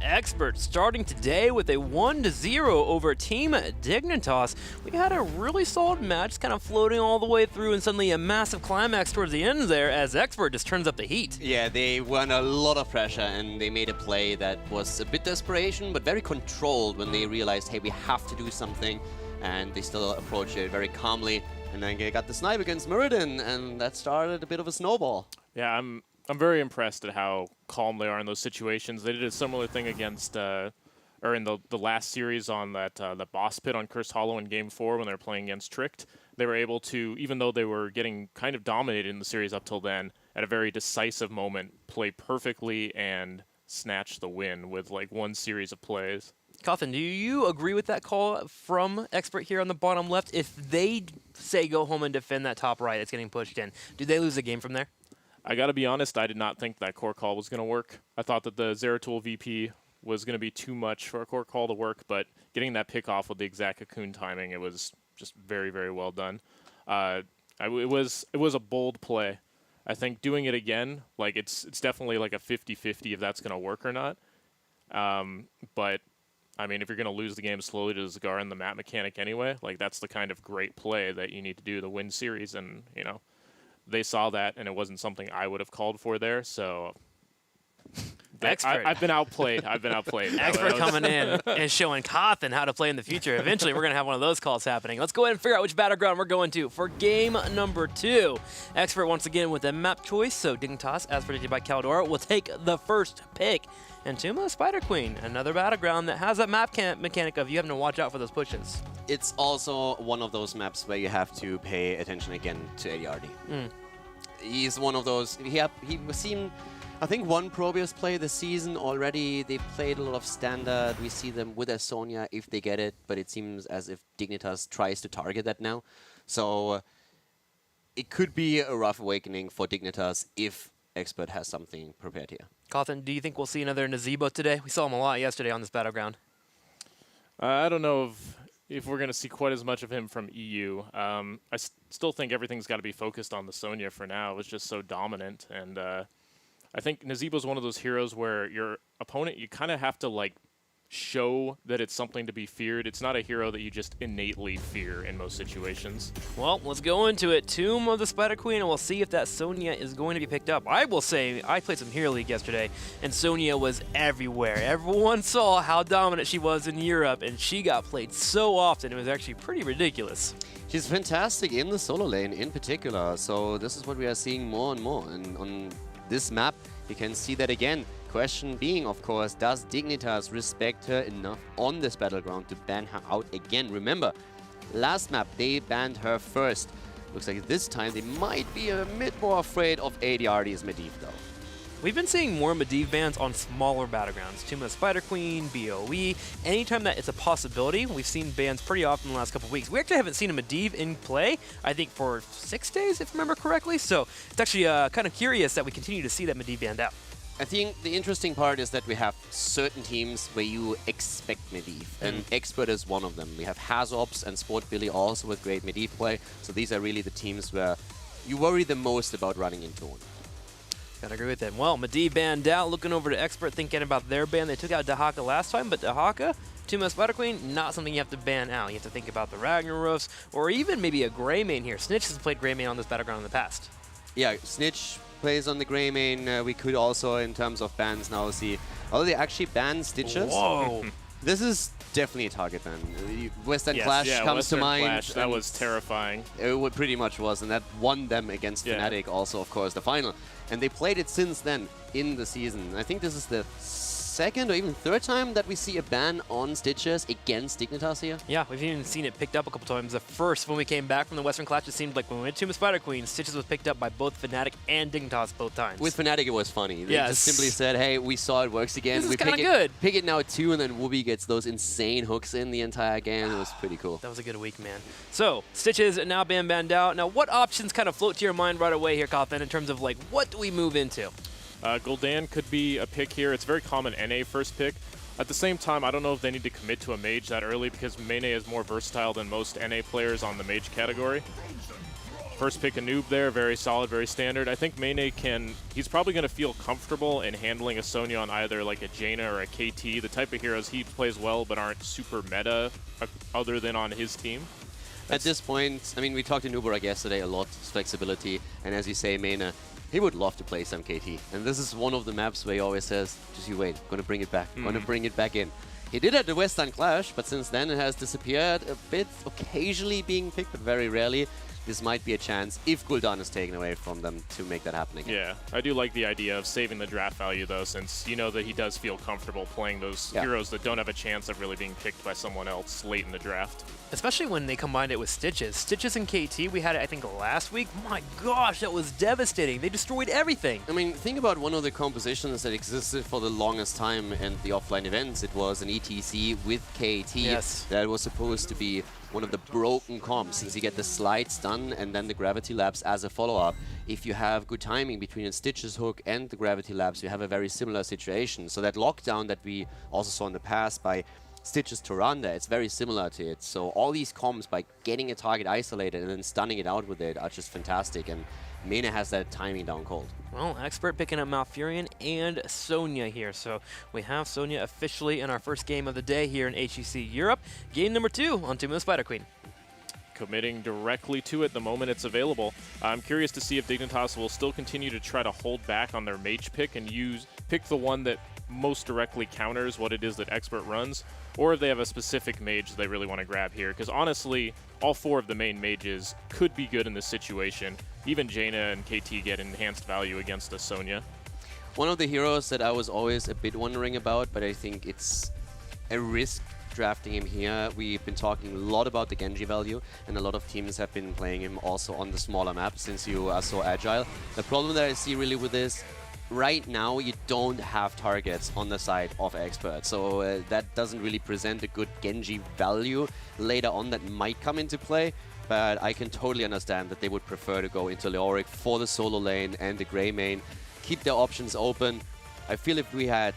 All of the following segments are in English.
Expert starting today with a 1-0 over Team Dignitas. We had a really solid match, kind of floating all the way through, and suddenly a massive climax towards the end there as Expert just turns up the heat. Yeah, they were under a lot of pressure and they made a play that was a bit desperation, but very controlled when they realized, hey, we have to do something, and they still approached it very calmly. And then they got the snipe against Meriden, and that started a bit of a snowball. Yeah, I'm very impressed at how calm they are in those situations. They did a similar thing against, or in the last series on that the boss pit on Cursed Hollow in Game 4 when they were playing against Tricked. They were able to, even though they were getting kind of dominated in the series up till then, at a very decisive moment, play perfectly and snatch the win with like one series of plays. Cawthon, do you agree with that call from Expert here on the bottom left? If they say go home and defend that top right that's getting pushed in, do they lose the game from there? I got to be honest, I did not think that core call was going to work. I thought that the Zeratul VP was going to be too much for a core call to work, but getting that pick off with the exact cocoon timing, it was just very, very well done. It was a bold play. I think doing it again, like it's definitely like a 50-50 if that's going to work or not. But I mean, if you're going to lose the game slowly to Zagar and the map mechanic anyway, like that's the kind of great play that you need to do to win series. And, you know, they saw that and it wasn't something I would have called for there. So I've been outplayed. Expert coming in and showing Cawthon how to play in the future. Eventually, we're going to have one of those calls happening. Let's go ahead and figure out which battleground we're going to for game number 2. Expert once again with a map choice. So Dignitas, as predicted by Caldora, will take the first pick. And Tuma, Spider Queen, another battleground that has that map mechanic of you having to watch out for those pushes. It's also one of those maps where you have to pay attention again to ADRD. He's one of those. We've seen, I think, one Probius play this season already. They've played a lot of standard. We see them with their Sonya if they get it, but it seems as if Dignitas tries to target that now. So it could be a rough awakening for Dignitas if Expert has something prepared here. Cawthon, do you think we'll see another Nazebo today? We saw him a lot yesterday on this battleground. I don't know if we're going to see quite as much of him from EU. I still think everything's got to be focused on the Sonya for now. It was just so dominant. And I think Nazebo's one of those heroes where your opponent, you kind of have to like show that it's something to be feared. It's not a hero that you just innately fear in most situations. Well, let's go into it. Tomb of the Spider Queen, and we'll see if that Sonya is going to be picked up. I will say, I played some Hero League yesterday, and Sonya was everywhere. Everyone saw how dominant she was in Europe, and she got played so often. It was actually pretty ridiculous. She's fantastic in the solo lane in particular, so this is what we are seeing more and more. And on this map, you can see that again. Question being, of course, does Dignitas respect her enough on this battleground to ban her out again? Remember, last map they banned her first. Looks like this time they might be a bit more afraid of ADRD's Medivh though. We've been seeing more Medivh bans on smaller battlegrounds. Tomb of Spider Queen, BOE. Anytime that it's a possibility, we've seen bans pretty often in the last couple of weeks. We actually haven't seen a Medivh in play, I think, for 6 days, if I remember correctly. So it's actually kind of curious that we continue to see that Medivh banned out. I think the interesting part is that we have certain teams where you expect Medivh, and Expert is one of them. We have Hazops and Sport Billy also with great Medivh play, so these are really the teams where you worry the most about running into one. Gotta agree with them. Well, Medivh banned out, looking over to Expert, thinking about their ban. They took out Dahaka last time, but Dahaka, Tomb of Spider Queen, not something you have to ban out. You have to think about the Ragnarofs, or even maybe a Greymane here. Snitch has played Greymane on this battleground in the past. Yeah, Snitch plays on the Greymane. We could also, in terms of bans, now see... Oh, they actually banned Stitches? Whoa! This is definitely a target ban. Western Clash comes Western to mind. Clash, that was terrifying. It pretty much was, and that won them against Fnatic also, of course, the final. And they played it since then in the season. I think this is the second or even third time that we see a ban on Stitches against Dignitas here. Yeah, we've even seen it picked up a couple times. The first, when we came back from the Western Clash, it seemed like when we went to Spider Queen, Stitches was picked up by both Fnatic and Dignitas both times. With Fnatic, it was funny. They just simply said, hey, we saw it works again. This is kind of good. Pick it now too, and then Wooby gets those insane hooks in the entire game. It was pretty cool. That was a good week, man. So, Stitches now banned out. Now, what options kind of float to your mind right away here, Cawthon, in terms of, like, what do we move into? Gul'dan could be a pick here. It's very common NA first pick. At the same time, I don't know if they need to commit to a mage that early because Mane is more versatile than most NA players on the mage category. First pick a noob there, very solid, very standard. I think Mene he's probably going to feel comfortable in handling a Sonya on either like a Jaina or a KT, the type of heroes he plays well but aren't super meta other than on his team. At this point, I mean, we talked to Nubarak yesterday a lot, flexibility, and as you say, Mene, he would love to play some KT. And this is one of the maps where he always says, just you wait, gonna bring it back, gonna bring it back in. He did at the Western Clash, but since then it has disappeared a bit, occasionally being picked, but very rarely. This might be a chance, if Gul'dan is taken away from them, to make that happen again. Yeah, I do like the idea of saving the draft value, though, since you know that he does feel comfortable playing those heroes that don't have a chance of really being picked by someone else late in the draft. Especially when they combined it with Stitches. Stitches and KT, we had it, I think, last week. My gosh, that was devastating. They destroyed everything. I mean, think about one of the compositions that existed for the longest time in the offline events. It was an ETC with KT. Yes. That was supposed to be one of the broken comps, since you get the slide stun and then the gravity lapse as a follow-up. If you have good timing between a Stitches hook and the gravity lapse, you have a very similar situation. So that lockdown that we also saw in the past by Stitches to Randa, it's very similar to it. So all these comps, by getting a target isolated and then stunning it out with it, are just fantastic. And Mene has that timing down cold. Well, Expert picking up Malfurion and Sonya here. So we have Sonya officially in our first game of the day here in HGC Europe. Game number 2 on Tomb of the Spider Queen. Committing directly to it the moment it's available. I'm curious to see if Dignitas will still continue to try to hold back on their mage pick and pick the one that most directly counters what it is that Expert runs, or if they have a specific mage they really want to grab here. Because honestly, all 4 of the main mages could be good in this situation. Even Jaina and KT get enhanced value against a Sonya. One of the heroes that I was always a bit wondering about, but I think it's a risk drafting him here. We've been talking a lot about the Genji value, and a lot of teams have been playing him also on the smaller map since you are so agile. The problem that I see really with this, right now you don't have targets on the side of Expert, so that doesn't really present a good Genji value. Later on that might come into play, but I can totally understand that they would prefer to go into Leoric for the solo lane and the Grey main, keep their options open. I feel if we had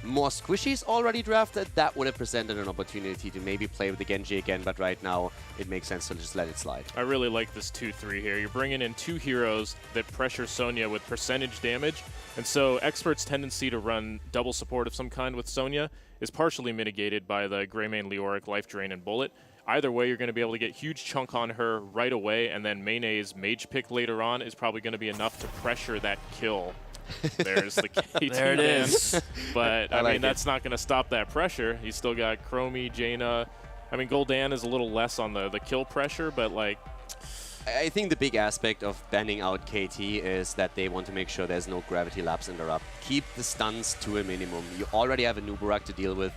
more squishies already drafted, that would have presented an opportunity to maybe play with the Genji again, but right now it makes sense to just let it slide. I really like this 2-3 here. You're bringing in 2 heroes that pressure Sonya with percentage damage, and so Expert's tendency to run double support of some kind with Sonya is partially mitigated by the Greymane, Leoric, Life Drain, and Bullet. Either way, you're going to be able to get huge chunk on her right away, and then Mene's mage pick later on is probably going to be enough to pressure that kill. There's the KT. There it is. But, I mean, that's not going to stop that pressure. He's still got Chromie, Jaina. I mean, Gul'dan is a little less on the kill pressure, but, like... I think the big aspect of banning out KT is that they want to make sure there's no gravity lapse interrupt. Keep the stuns to a minimum. You already have a Nubarak to deal with.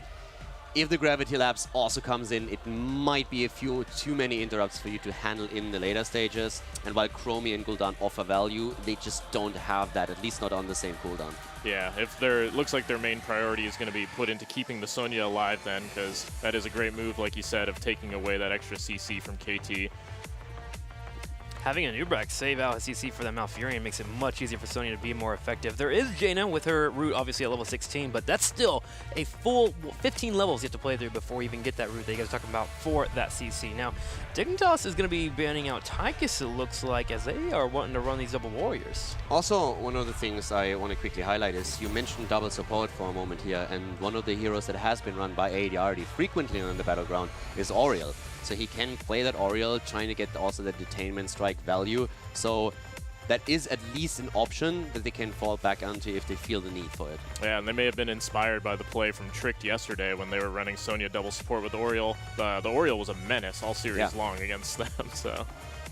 If the gravity lapse also comes in, it might be a few too many interrupts for you to handle in the later stages. And while Chromie and Gul'dan offer value, they just don't have that, at least not on the same cooldown. Yeah, it looks like their main priority is going to be put into keeping the Sonya alive then, because that is a great move, like you said, of taking away that extra CC from KT. Having a Nubarak save out his CC for that Malfurion makes it much easier for Sonya to be more effective. There is Jaina with her root obviously at level 16, but that's still a full 15 levels you have to play through before you even get that root that you guys are talking about for that CC. Now, Dignitas is going to be banning out Tychus, it looks like, as they are wanting to run these double warriors. Also, one of the things I want to quickly highlight is you mentioned double support for a moment here, and one of the heroes that has been run by ADRD frequently on the battleground is Oriel. So he can play that Oriel, trying to get also the detainment strike value. So that is at least an option that they can fall back onto if they feel the need for it. Yeah, and they may have been inspired by the play from Tricked yesterday when they were running Sonya double support with Oriel. The Oriel was a menace all series long against them, so...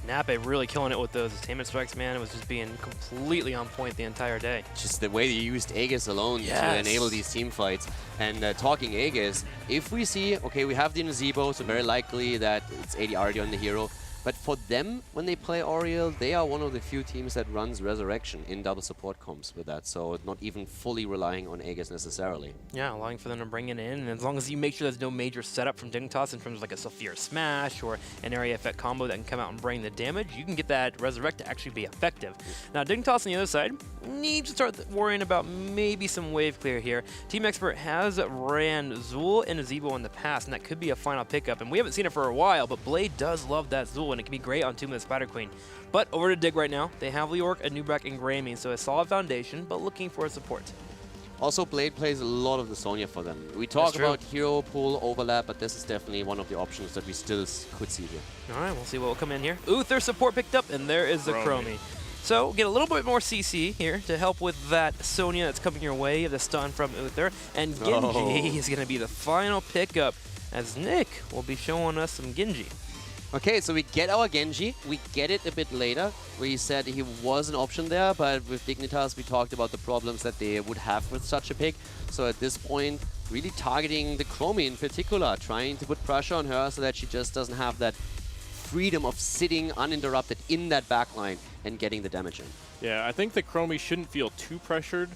Nape really killing it with those attainment strikes, man. It was just being completely on point the entire day. Just the way you used Aegis alone to enable these team fights. And talking Aegis, if we see, okay, we have the Nazebo, so very likely that it's ADRD on the hero. But for them, when they play Oriel, they are one of the few teams that runs Resurrection in double support comps with that. So not even fully relying on Aegis necessarily. Yeah, allowing for them to bring it in. And as long as you make sure there's no major setup from Dignitas in terms of like a Saphir Smash or an area effect combo that can come out and bring the damage, you can get that Resurrect to actually be effective. Now, Dignitas on the other side needs to start worrying about maybe some wave clear here. Team Expert has ran Zul and Nazebo in the past, and that could be a final pickup. And we haven't seen it for a while, but Blade does love that Zul. and it can be great on Tomb of the Spider Queen. But over to Dig right now. They have Leoric, Anubrak, and Grammy, so a solid foundation, but looking for support. Also, Blade plays a lot of the Sonya for them. We talk about hero pool overlap, but this is definitely one of the options that we still could see here. All right, we'll see what will come in here. Uther support picked up, and there is the Chromie. So get a little bit more CC here to help with that Sonya that's coming your way, the stun from Uther. And Genji is going to be the final pickup, as Nick will be showing us some Genji. Okay, so we get our Genji. We get it a bit later. We said he was an option there, but with Dignitas, we talked about the problems that they would have with such a pick. So at this point, really targeting the Chromie in particular, trying to put pressure on her so that she just doesn't have that freedom of sitting uninterrupted in that backline and getting the damage in. Yeah, I think the Chromie shouldn't feel too pressured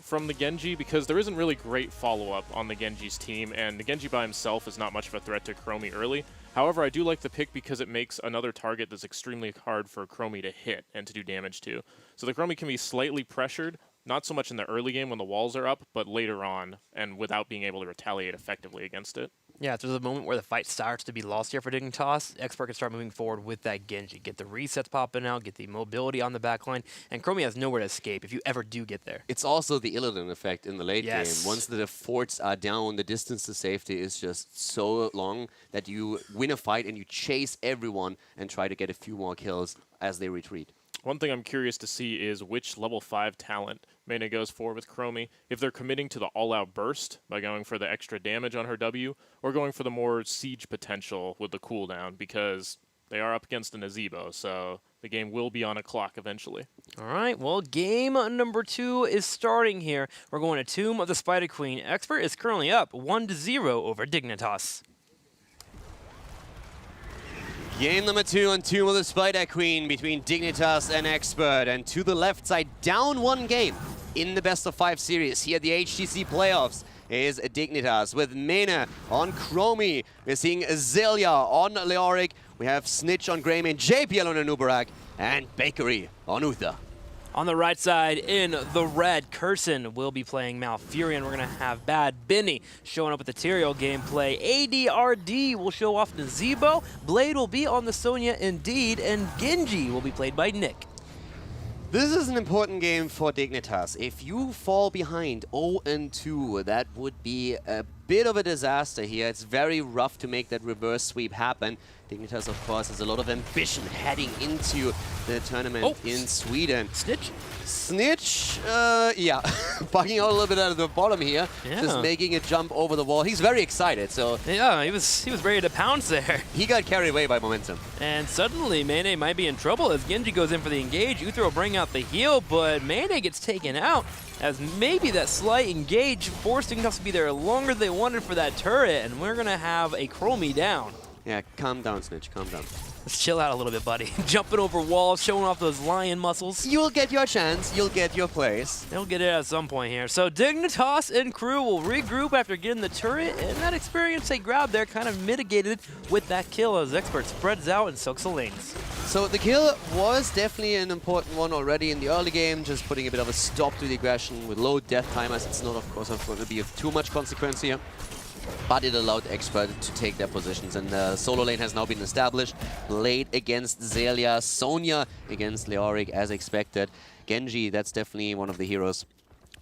from the Genji because there isn't really great follow-up on the Genji's team, and the Genji by himself is not much of a threat to Chromie early. However, I do like the pick because it makes another target that's extremely hard for Chromie to hit and to do damage to. So the Chromie can be slightly pressured, not so much in the early game when the walls are up, but later on and without being able to retaliate effectively against it. Yeah, if there's a moment where the fight starts to be lost here for Dignitas, Expert can start moving forward with that Genji. Get the resets popping out, get the mobility on the backline, and Chromie has nowhere to escape if you ever do get there. It's also the Illidan effect in the late game. Once the forts are down, the distance to safety is just so long that you win a fight and you chase everyone and try to get a few more kills as they retreat. One thing I'm curious to see is which level 5 talent Mena goes for with Chromie. If they're committing to the all-out burst by going for the extra damage on her W, or going for the more siege potential with the cooldown, because they are up against an Azebo, so the game will be on a clock eventually. All right, well, game number 2 is starting here. We're going to Tomb of the Spider Queen. Expert is currently up 1-0 over Dignitas. Game number 2 on Tomb of the Spider Queen between Dignitas and Expert. And to the left side, down 1 game in the best of 5 series here at the HGC Playoffs is Dignitas with Mena on Chromie. We're seeing Azalea on Leoric. We have Snitch on Greymane, JPL on Anubarak, and Bakery on Uther. On the right side, in the red, Curson will be playing Malfurion. We're going to have Bad Benny showing up with the Tyrael gameplay. ADRD will show off Nazebo. Blade will be on the Sonya indeed, and Genji will be played by Nick. This is an important game for Dignitas. If you fall behind 0-2, that would be a bit of a disaster here. It's very rough to make that reverse sweep happen. Dignitas, of course, has a lot of ambition heading into the tournament in Sweden. Snitch? Snitch, yeah, bugging out a little bit out of the bottom here, just making a jump over the wall. He's very excited, so... Yeah, he was ready to pounce there. He got carried away by momentum. And suddenly, Mene might be in trouble as Genji goes in for the engage. Uther will bring out the heal, but Mene gets taken out as maybe that slight engage forced Dignitas to be there longer than they wanted for that turret, and we're going to have a Chromie down. Yeah, calm down, Snitch, calm down. Let's chill out a little bit, buddy. Jumping over walls, showing off those lion muscles. You'll get your chance. You'll get your place. They'll get it at some point here. So Dignitas and crew will regroup after getting the turret, and that experience they grabbed there kind of mitigated with that kill as Expert spreads out and soaks the lanes. So the kill was definitely an important one already in the early game, just putting a bit of a stop to the aggression with low death timers. It's not, of course, going to be of too much consequence here. But it allowed Expert to take their positions, and the solo lane has now been established. Blade against Zelia, Sonya against Leoric as expected. Genji, that's definitely one of the heroes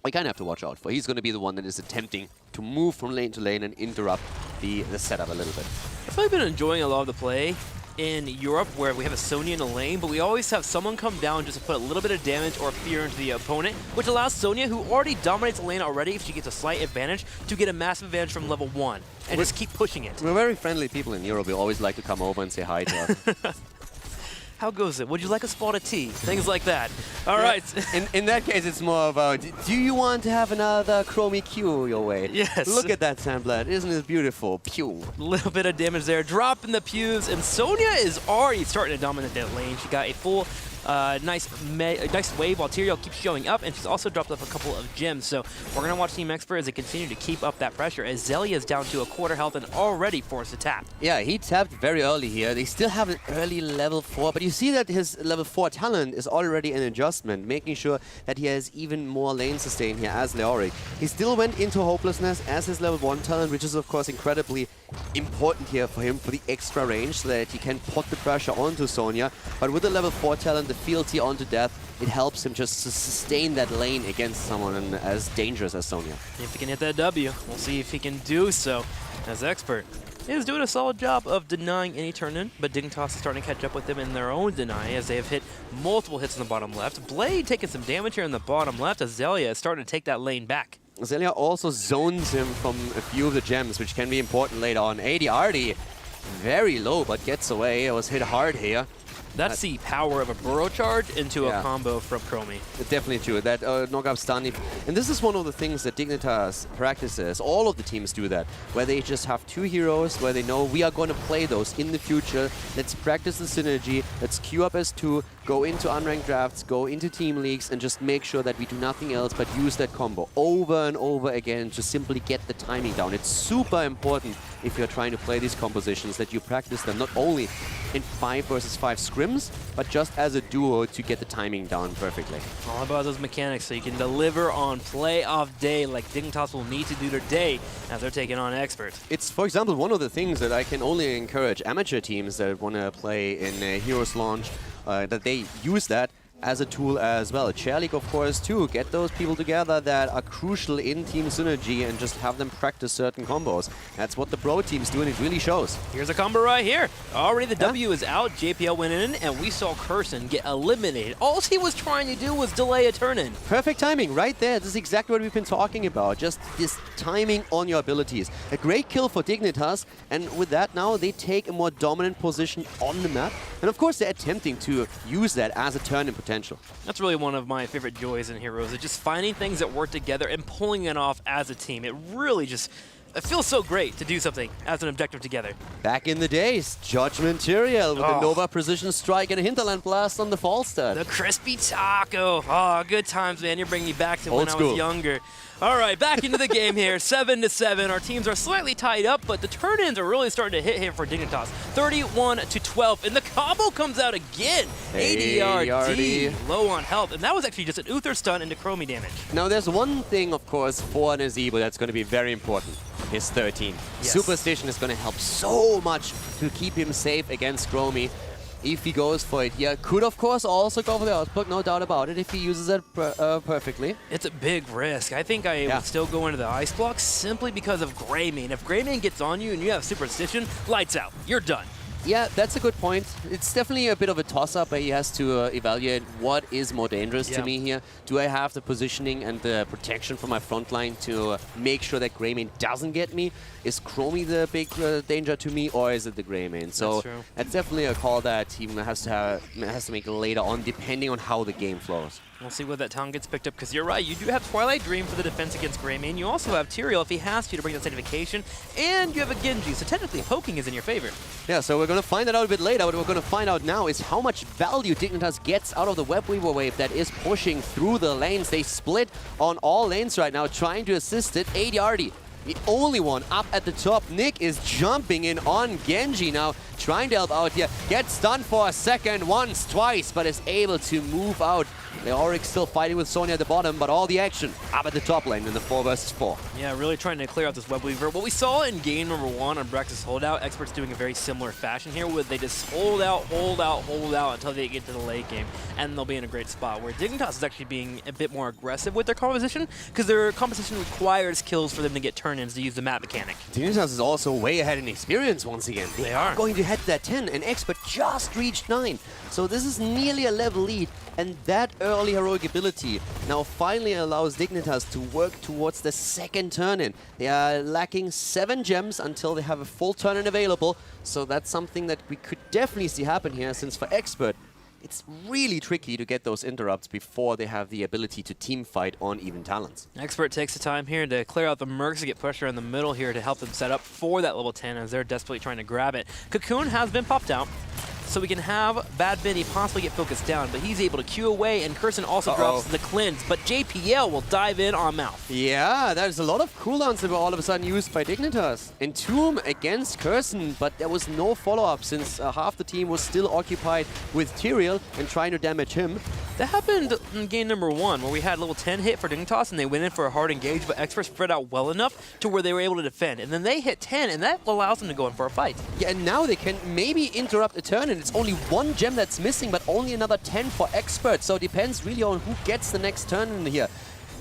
we kind of have to watch out for. He's going to be the one that is attempting to move from lane to lane and interrupt the setup a little bit. I've really been enjoying a lot of the play in Europe where we have a Sonya in a lane, but we always have someone come down just to put a little bit of damage or fear into the opponent, which allows Sonya, who already dominates the lane already, if she gets a slight advantage, to get a massive advantage from level 1 and just keep pushing it. We're very friendly people in Europe. We always like to come over and say hi to us. How goes it? Would you like a spot of tea? Things like that. All right. In that case, it's more about, do you want to have another Chromie Q your way? Yes. Look at that Sandblad. Isn't it beautiful? Pew. A little bit of damage there. Dropping the pews, and Sonya is already starting to dominate that lane. She got a full Nice wave while Tyrael keeps showing up, and she's also dropped off a couple of gems. So we're going to watch Team Expert as they continue to keep up that pressure, as Zelia is down to a quarter health and already forced to tap. Yeah, he tapped very early here. They still have an early level 4, but you see that his level 4 talent is already an adjustment, making sure that he has even more lane sustain here as Leoric. He still went into Hopelessness as his level 1 talent, which is of course incredibly important here for him for the extra range, so that he can put the pressure onto Sonya. But with the level 4 talent, the fealty onto death, it helps him just to sustain that lane against someone as dangerous as Sonya. If he can hit that W, we'll see if he can do so as Expert. He is doing a solid job of denying any turn-in, but Dignitas is starting to catch up with them in their own deny as they have hit multiple hits in the bottom left. Blade taking some damage here in the bottom left as Zelia is starting to take that lane back. Zelia also zones him from a few of the gems, which can be important later on. AD very low, but gets away. It was hit hard here. That's the power of a burrow charge into a combo from Chromie. Definitely true. That knock-up stun. And this is one of the things that Dignitas practices. All of the teams do that, where they just have 2 heroes, where they know we are going to play those in the future. Let's practice the synergy. Let's queue up as 2, go into unranked drafts, go into team leagues, and just make sure that we do nothing else but use that combo over and over again to simply get the timing down. It's super important if you're trying to play these compositions that you practice them not only in 5 versus 5 scrims, but just as a duo to get the timing down perfectly. All about those mechanics so you can deliver on playoff day like Dignitas will need to do today as they're taking on Expert. It's, for example, one of the things that I can only encourage amateur teams that want to play in a Heroes launch, that they use that as a tool as well. Chair League, of course, too. Get those people together that are crucial in team synergy and just have them practice certain combos. That's what the pro teams do, and it really shows. Here's a combo right here. Already the W is out. JPL went in, and we saw Curson get eliminated. All he was trying to do was delay a turn-in. Perfect timing right there. This is exactly what we've been talking about. Just this timing on your abilities. A great kill for Dignitas, and with that now they take a more dominant position on the map. And of course they're attempting to use that as a turn-in potential. That's really one of my favorite joys in Heroes, is just finding things that work together and pulling it off as a team. It really just, it feels so great to do something as an objective together. Back in the days, Judgment Tyrael with a Nova Precision Strike and a Hinterland Blast on the Falstad. The crispy taco. Oh, good times, man. You're bringing me back to when I was younger. All right, back into the game here, 7-7. Our teams are slightly tied up, but the turn-ins are really starting to hit here for Dignitas. 31-12, and the combo comes out again. ADRD, low on health, and that was actually just an Uther stun into Chromie damage. Now, there's one thing, of course, for Nazeebo that's going to be very important. His 13. Yes. Superstition is going to help so much to keep him safe against Chromie. If he goes for it here, could of course also go for the output, no doubt about it, if he uses it perfectly. It's a big risk. I think I would still go into the Ice Block simply because of Greymane. If Greymane gets on you and you have Superstition, lights out. You're done. Yeah, that's a good point. It's definitely a bit of a toss-up where he has to evaluate what is more dangerous to me here. Do I have the positioning and the protection from my front line to make sure that Greymane doesn't get me? Is Chromie the big danger to me, or is it the Greymane? So that's definitely a call that he has to make later on, depending on how the game flows. We'll see where that talent gets picked up, because you're right, you do have Twilight Dream for the defense against Greymane. You also have Tyrael if he has to bring that sanctification, and you have a Genji, so technically poking is in your favor. Yeah, so we're going to find that out a bit later. What we're going to find out now is how much value Dignitas gets out of the Web Weaver wave that is pushing through the lanes. They split on all lanes right now, trying to assist it. ADRD, the only one up at the top. Nick is jumping in on Genji now, trying to help out here. Gets stunned for a second, once, twice, but is able to move out. Leoric still fighting with Sonya at the bottom, but all the action up at the top lane in the 4 versus 4. Yeah, really trying to clear out this Web Weaver. What we saw in game number 1 on Brax's holdout, Experts doing a very similar fashion here, where they just hold out until they get to the late game, and they'll be in a great spot. Where Dignitas is actually being a bit more aggressive with their composition, because their composition requires kills for them to get turn-ins to use the map mechanic. Dignitas is also way ahead in experience once again. They are going to head to that 10, and Expert just reached 9. So this is nearly a level lead, and that early heroic ability now finally allows Dignitas to work towards the second turn-in. They are lacking 7 gems until they have a full turn-in available, so that's something that we could definitely see happen here, since for Expert, it's really tricky to get those interrupts before they have the ability to team fight on even talents. Expert takes the time here to clear out the Mercs to get pressure in the middle here to help them set up for that level 10 as they're desperately trying to grab it. Cocoon has been popped out. so we can have Bad Benny possibly get focused down, but he's able to Q away, and Kirsten also drops the cleanse, but JPL will dive in on Mouth. Yeah, there's a lot of cooldowns that were all of a sudden used by Dignitas. Entomb against Kirsten, but there was no follow-up since half the team was still occupied with Tyrael and trying to damage him. That happened in game number 1, where we had level 10 hit for Dignitas, and they went in for a hard engage, but Expert spread out well enough to where they were able to defend. And then they hit 10, and that allows them to go in for a fight. Yeah, and now they can maybe interrupt a turn, and it's only 1 gem that's missing, but only another 10 for Expert. So it depends really on who gets the next turn in here.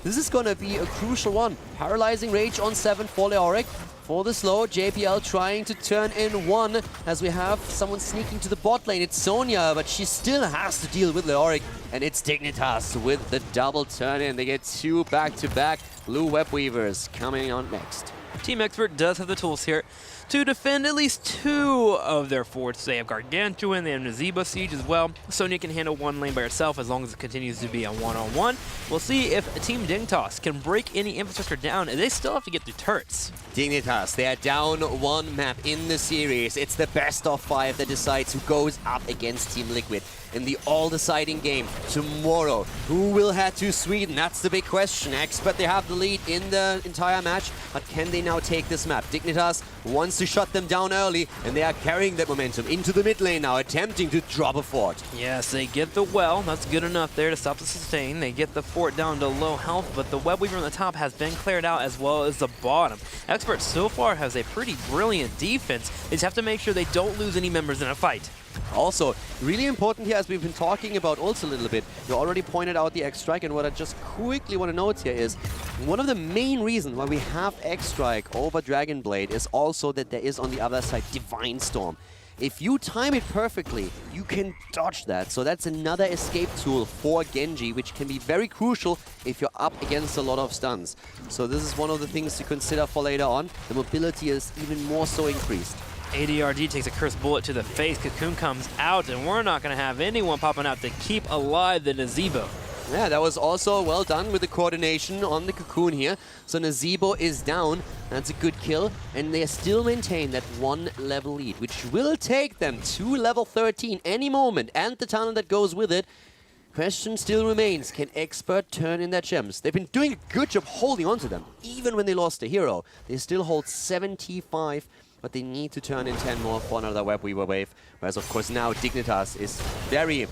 This is going to be a crucial one. Paralyzing Rage on 7 for Leoric. For the slow, JPL trying to turn in 1 as we have someone sneaking to the bot lane. It's Sonya, but she still has to deal with Leoric. And it's Dignitas with the double turn in. They get 2 back-to-back blue web weavers coming on next. Team Expert does have the tools here to defend at least 2 of their forts. They have Gargantuan, they have Nazeeba Siege as well. Sonya can handle 1 lane by herself as long as it continues to be a 1-on-1. We'll see if Team Dignitas can break any infrastructure down, and they still have to get through turrets. Dignitas, they are down 1 map in the series. It's the best of 5 that decides who goes up against Team Liquid in the all-deciding game tomorrow. Who will head to Sweden? That's the big question. Expert, they have the lead in the entire match, but can they now take this map? Dignitas wants to shut them down early, and they are carrying that momentum into the mid lane now, attempting to drop a fort. Yes, they get the well. That's good enough there to stop the sustain. They get the fort down to low health, but the web weaver on the top has been cleared out as well as the bottom. Expert so far has a pretty brilliant defense. They just have to make sure they don't lose any members in a fight. Also, really important here, as we've been talking about ults a little bit, you already pointed out the X-Strike, and what I just quickly want to note here is one of the main reasons why we have X-Strike over Dragon Blade is also that there is on the other side Divine Storm. If you time it perfectly, you can dodge that. So that's another escape tool for Genji, which can be very crucial if you're up against a lot of stuns. So this is one of the things to consider for later on. The mobility is even more so increased. ADRD takes a cursed bullet to the face. Cocoon comes out, and we're not going to have anyone popping out to keep alive the Nazebo. Yeah, that was also well done with the coordination on the Cocoon here. So Nazebo is down. That's a good kill. And they still maintain that 1 level lead, which will take them to level 13 any moment, and the talent that goes with it. Question still remains, can Expert turn in their gems? They've been doing a good job holding on to them. Even when they lost a hero, they still hold 75, but they need to turn in 10 more for another web weaver wave. Whereas, of course, now Dignitas is very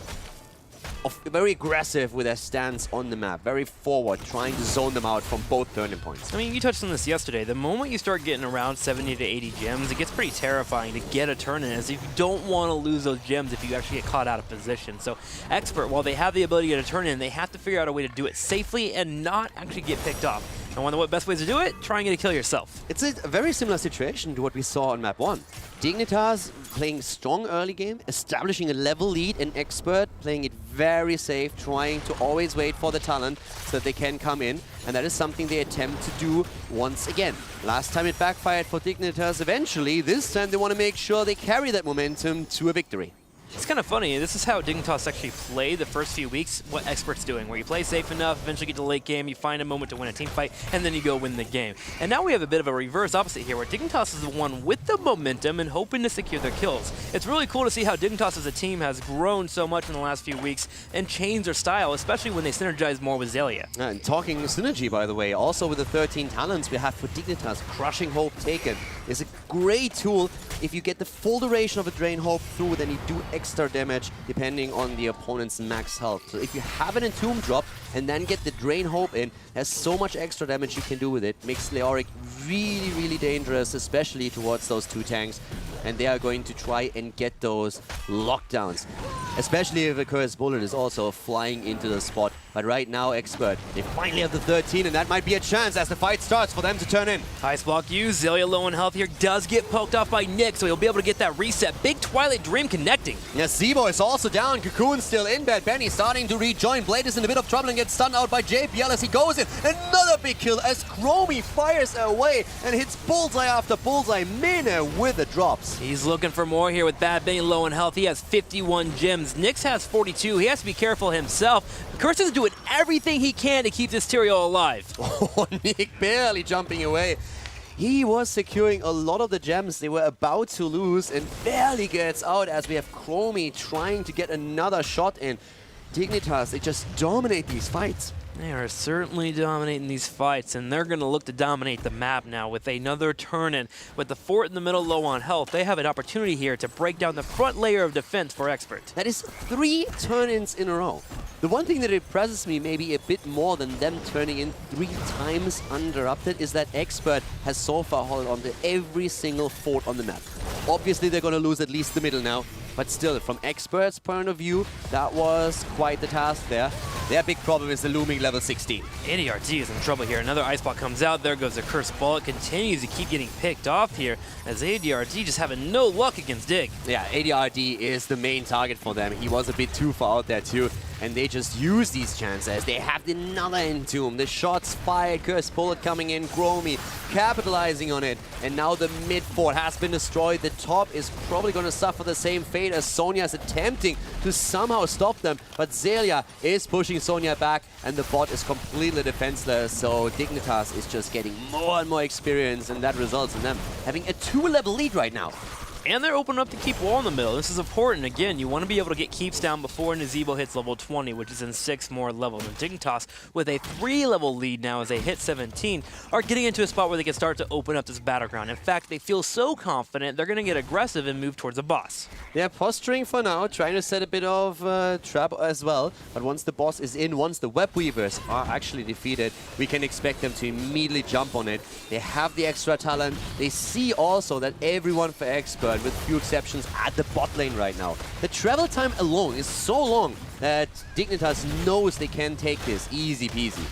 aggressive with their stance on the map, very forward, trying to zone them out from both turning points. I mean, you touched on this yesterday. The moment you start getting around 70 to 80 gems, it gets pretty terrifying to get a turn in, as if you don't want to lose those gems if you actually get caught out of position. So Expert, while they have the ability to get a turn in, they have to figure out a way to do it safely and not actually get picked off. And one of the best ways to do it, try and get a kill yourself. It's a very similar situation to what we saw on map 1. Dignitas playing strong early game, establishing a level lead, and Expert playing it very safe, trying to always wait for the talent so that they can come in. And that is something they attempt to do once again. Last time it backfired for Dignitas eventually. This time they want to make sure they carry that momentum to a victory. It's kind of funny. This is how Dignitas actually played the first few weeks, what Expert's doing, where you play safe enough, eventually get to the late game, you find a moment to win a team fight, and then you go win the game. And now we have a bit of a reverse opposite here, where Dignitas is the one with the momentum and hoping to secure their kills. It's really cool to see how Dignitas as a team has grown so much in the last few weeks and changed their style, especially when they synergize more with Zelia. And talking synergy, by the way, also with the 13 talents we have for Dignitas, Crushing Hope taken is a great tool. If you get the full duration of a Drain Hope through, then you do extra damage depending on the opponent's max health. So if you have an Entomb drop and then get the Drain Hope in, there's so much extra damage you can do with it. Makes Leoric really, really dangerous, especially towards those 2 tanks. And they are going to try and get those lockdowns, especially if a Cursed Bullet is also flying into the spot. But right now, Expert, they finally have the 13, and that might be a chance as the fight starts for them to turn in. Ice block used. Zelia low in health here, does get poked off by Nick, so he'll be able to get that reset. Big Twilight Dream connecting. Yes, Zebo is also down. Cocoon still in bed. Benny starting to rejoin. Blade is in a bit of trouble and gets stunned out by JPL as he goes in. Another big kill as Chromie fires away and hits bullseye after bullseye. Mina with the drops. He's looking for more here with Bad Benny low in health. He has 51 gems. Nyx has 42. He has to be careful himself. Kirsten's doing everything he can to keep this Tyrael alive. Oh, Nick barely jumping away. He was securing a lot of the gems they were about to lose and barely gets out as we have Chromie trying to get another shot in. Dignitas, they just dominate these fights. They are certainly dominating these fights, and they're going to look to dominate the map now with another turn-in. With the fort in the middle low on health, they have an opportunity here to break down the front layer of defense for Expert. That is 3 turn-ins in a row. The one thing that impresses me maybe a bit more than them turning in 3 times uninterrupted is that Expert has so far held on to every single fort on the map. Obviously, they're going to lose at least the middle now. But still, from Expert's point of view, that was quite the task there. Their big problem is the looming level 16. ADRT is in trouble here. Another ice block comes out. There goes the cursed ball. It continues to keep getting picked off here as ADRT just having no luck against Dig. Yeah, ADRT is the main target for them. He was a bit too far out there too. And they just use these chances. They have another Entomb. The shots fired, Cursed Bullet coming in, Chromie capitalizing on it. And now the mid fort has been destroyed. The top is probably going to suffer the same fate as Sonya is attempting to somehow stop them. But Zelia is pushing Sonya back and the bot is completely defenseless. So Dignitas is just getting more and more experience and that results in them having a 2-level lead right now. And they're opening up to keep wall in the middle. This is important. Again, you want to be able to get keeps down before Nazebo hits level 20, which is in 6 more levels. And Dignitas, with a 3-level lead now as they hit 17, are getting into a spot where they can start to open up this battleground. In fact, they feel so confident they're going to get aggressive and move towards the boss. They're posturing for now, trying to set a bit of trap as well. But once the boss is in, once the Web Weavers are actually defeated, we can expect them to immediately jump on it. They have the extra talent. They see also that everyone for Expert, with few exceptions, at the bot lane right now. The travel time alone is so long that Dignitas knows they can take this easy peasy.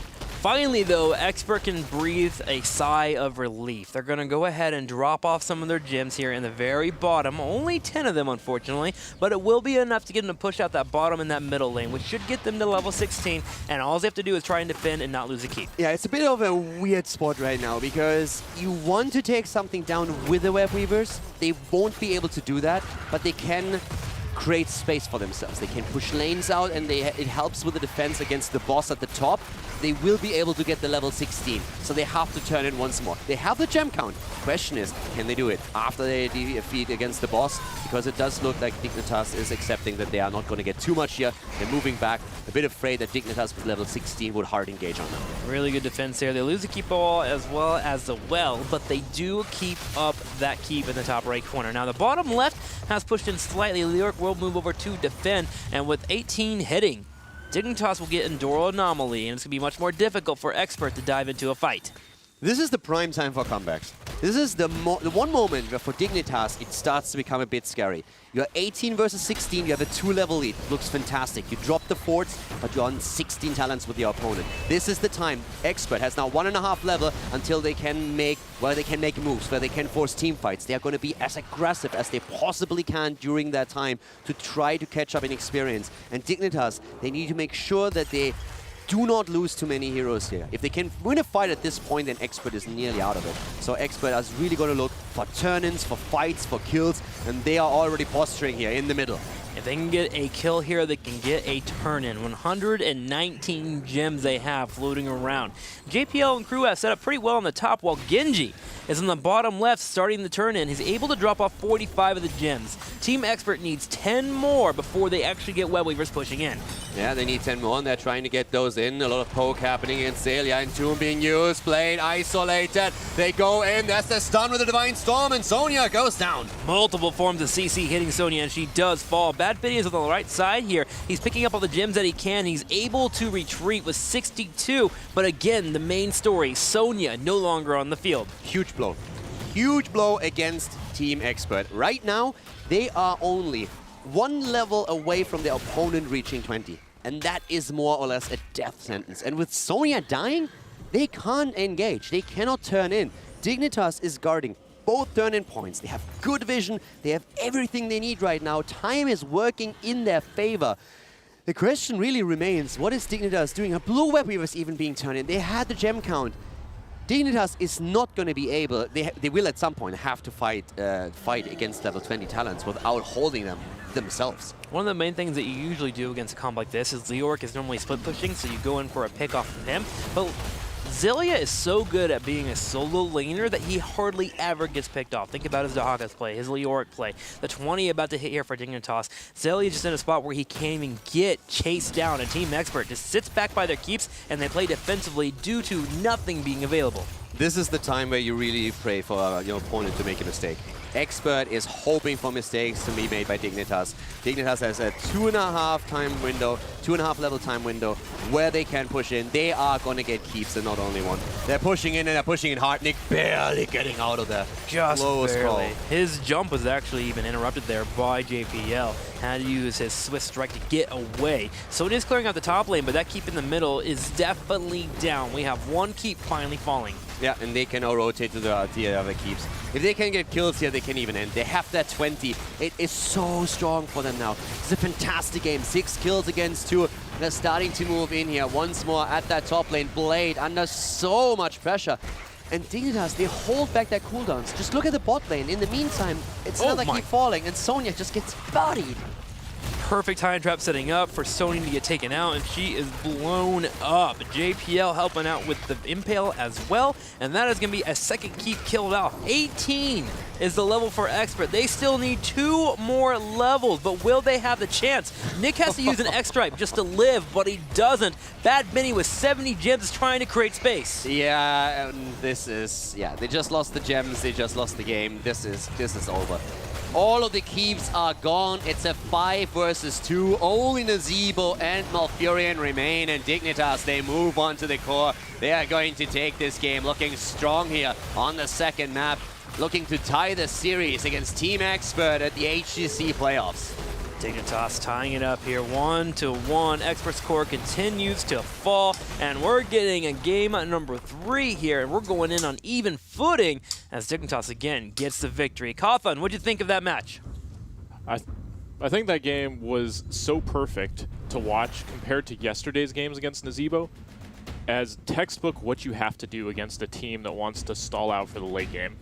Finally, though, Expert can breathe a sigh of relief. They're going to go ahead and drop off some of their gems here in the very bottom. Only 10 of them, unfortunately, but it will be enough to get them to push out that bottom and that middle lane, which should get them to level 16, and all they have to do is try and defend and not lose a keep. Yeah, it's a bit of a weird spot right now because you want to take something down with the Web Weavers. They won't be able to do that, but they can create space for themselves. They can push lanes out and it helps with the defense against the boss at the top. They will be able to get the level 16, so they have to turn in once more. They have the gem count. Question is, can they do it after they defeat against the boss? Because it does look like Dignitas is accepting that they are not going to get too much here. They're moving back, a bit afraid that Dignitas with level 16 would hard engage on them. Really good defense there. They lose the keep ball as well as the well, but they do keep up that keep in the top right corner. Now the bottom left has pushed in slightly. Lyric will move over to defend, and with 18 hitting, Dignitas will get Enduro Anomaly, and it's going to be much more difficult for Expert to dive into a fight. This is the prime time for comebacks. This is the one moment where for Dignitas it starts to become a bit scary. You're 18 versus 16, you have a 2-level lead. Looks fantastic. You drop the forts, but you're on 16 talents with your opponent. This is the time. Expert has now 1.5 level until they can make, well, they can make moves, where they can force team fights. They are going to be as aggressive as they possibly can during that time to try to catch up in experience. And Dignitas, they need to make sure that they do not lose too many heroes here. If they can win a fight at this point, then Expert is nearly out of it. So Expert is really going to look for turn-ins, for fights, for kills, and they are already posturing here in the middle. If they can get a kill here, they can get a turn-in. 119 gems they have floating around. JPL and crew have set up pretty well on the top, while Genji is on the bottom left starting the turn-in. He's able to drop off 45 of the gems. Team Expert needs 10 more before they actually get Web Weavers pushing in. Yeah, they need 10 more, and they're trying to get those in. A lot of poke happening against Zelia, and Entomb being used, played, isolated. They go in, that's the stun with the Divine Storm, and Sonya goes down. Multiple forms of CC hitting Sonya, and she does fall. Bad Pity is on the right side here. He's picking up all the gems that he can. He's able to retreat with 62, but again, the main story, Sonya no longer on the field. Huge blow. Huge blow against Team Expert. Right now, they are only 1 level away from their opponent reaching 20. And that is more or less a death sentence. And with Sonya dying, they can't engage. They cannot turn in. Dignitas is guarding both turn-in points. They have good vision. They have everything they need right now. Time is working in their favor. The question really remains, what is Dignitas doing? A blue Web Weavers even being turned in. They had the gem count. Dignitas is not going to be able, they will at some point have to fight against level 20 talents without holding them themselves. One of the main things that you usually do against a comp like this is Leoric is normally split pushing, so you go in for a pick off of him. But Zelia is so good at being a solo laner that he hardly ever gets picked off. Think about his Dahaka's play, his Leoric play, the 20 about to hit here for Dignitas. Zelia just in a spot where he can't even get chased down, and Team Expert just sits back by their keeps and they play defensively due to nothing being available. This is the time where you really pray for your opponent to make a mistake. Expert is hoping for mistakes to be made by Dignitas. Dignitas has a 2.5 level time window where they can push in. They are going to get keeps and not only one. They're pushing in and they're pushing in hard. Nick barely getting out of there. Just Close barely. call. His jump was actually even interrupted there by JPL. Had to use his Swift Strike to get away. So it is clearing out the top lane, but that keep in the middle is definitely down. We have one keep finally falling. Yeah, and they can now rotate to the other keeps. If they can get kills here, they can even end. They have that 20. It is so strong for them now. It's a fantastic game. 6 kills against 2. They're starting to move in here once more at that top lane. Blade under so much pressure. And Dignitas, they hold back their cooldowns. Just look at the bot lane. In the meantime, it's another keep falling, and Sonya just gets bodied. Perfect time trap setting up for Sony to get taken out, and she is blown up. JPL helping out with the Impale as well, and that is going to be a second keep killed out. 18 is the level for Expert. They still need 2 more levels, but will they have the chance? Nick has to use an X-Stripe just to live, but he doesn't. Bad Benny with 70 gems is trying to create space. Yeah, this is, they just lost the gems, they just lost the game. This is over. All of the keeps are gone. It's a 5 versus 2. Only Nazebo and Malfurion remain, and Dignitas, they move on to the core. They are going to take this game, looking strong here on the second map, looking to tie the series against Team Expert at the HGC Playoffs. Dignitas tying it up here 1-1. Expert's core continues to fall, and we're getting a game number 3 here, and we're going in on even footing as Dignitas again gets the victory. Kothan, what'd you think of that match? I think that game was so perfect to watch compared to yesterday's games against Nazebo as textbook what you have to do against a team that wants to stall out for the late game.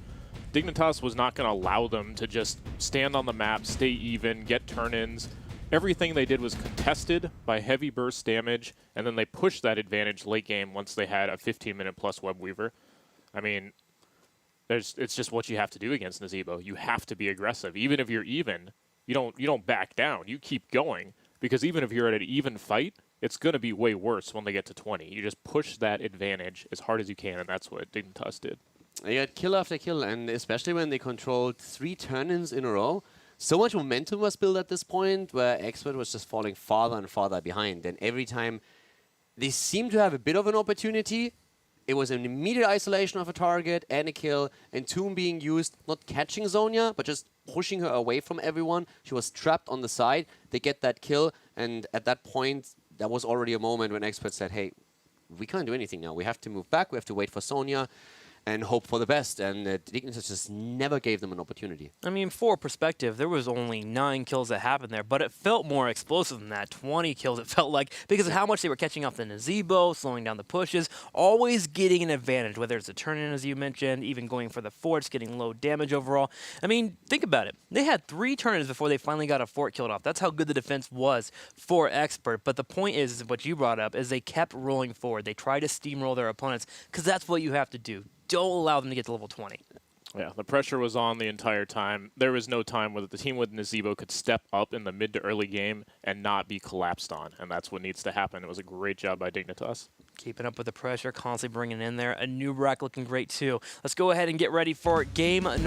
Dignitas was not going to allow them to just stand on the map, stay even, get turn-ins. Everything they did was contested by heavy burst damage, and then they pushed that advantage late game once they had a 15-minute plus Web Weaver. I mean, it's just what you have to do against Nazebo. You have to be aggressive. Even if you're even, you don't back down. You keep going, because even if you're at an even fight, it's going to be way worse when they get to 20. You just push that advantage as hard as you can, and that's what Dignitas did. They got kill after kill, and especially when they controlled 3 turn-ins in a row, so much momentum was built at this point where Expert was just falling farther and farther behind. And every time they seemed to have a bit of an opportunity, it was an immediate isolation of a target and a kill, and Tomb being used, not catching Sonya, but just pushing her away from everyone. She was trapped on the side. They get that kill, and at that point, there was already a moment when Expert said, hey, we can't do anything now. We have to move back. We have to wait for Sonya and hope for the best, and Dignitas just never gave them an opportunity. I mean, for perspective, there was only 9 kills that happened there, but it felt more explosive than that. 20 kills, it felt like, because of how much they were catching off the Nazebo, slowing down the pushes, always getting an advantage, whether it's a turn-in, as you mentioned, even going for the forts, getting low damage overall. I mean, think about it. They had 3 turn-ins before they finally got a fort killed off. That's how good the defense was for Expert, but the point is what you brought up, is they kept rolling forward. They tried to steamroll their opponents, because that's what you have to do. Don't allow them to get to level 20. Yeah, the pressure was on the entire time. There was no time where the team with Nazebo could step up in the mid to early game and not be collapsed on, and that's what needs to happen. It was a great job by Dignitas. Keeping up with the pressure, constantly bringing in there. A new rack looking great too. Let's go ahead and get ready for game number